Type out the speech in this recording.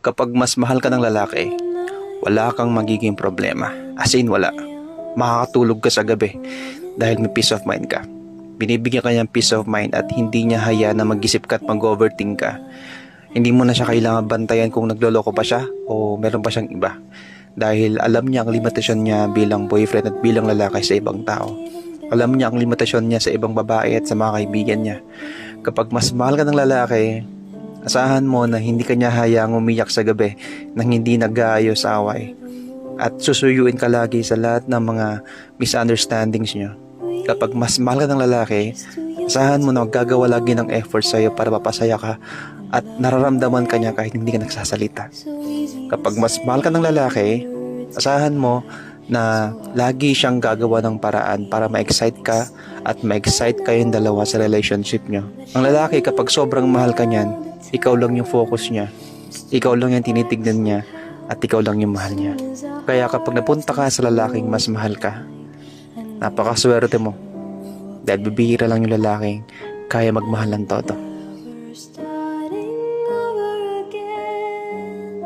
Kapag mas mahal ka ng lalaki, wala kang magiging problema. As in, wala. Makakatulog ka sa gabi dahil may peace of mind ka. Binibigyan ka niya ng peace of mind at hindi niya hayaan na mag-isip ka at mag-overthink ka. Hindi mo na siya kailangan bantayan kung nagloloko pa siya o meron pa siyang iba. Dahil alam niya ang limitasyon niya bilang boyfriend at bilang lalaki sa ibang tao. Alam niya ang limitasyon niya sa ibang babae at sa mga kaibigan niya. Kapag mas mahal ka ng lalaki, asahan mo na hindi ka niya hayaang umiyak sa gabi nang hindi nag-aayos away. At susuyuin ka lagi sa lahat ng mga misunderstandings niyo. Kapag mas mahal ka ng lalaki, asahan mo na maggagawa lagi ng effort sa'yo para mapasaya ka at nararamdaman ka niya kahit hindi ka nagsasalita. Kapag mas mahal ka ng lalaki, asahan mo na lagi siyang gagawa ng paraan para ma-excite ka at ma-excite kayong dalawa sa relationship niyo. Ang lalaki kapag sobrang mahal ka niyan, ikaw lang yung focus niya, ikaw lang yung tinitignan niya at ikaw lang yung mahal niya. Kaya kapag napunta ka sa lalaking mas mahal ka, napakaswerte mo dahil bibihira lang yung lalaking kaya magmahal ng todo.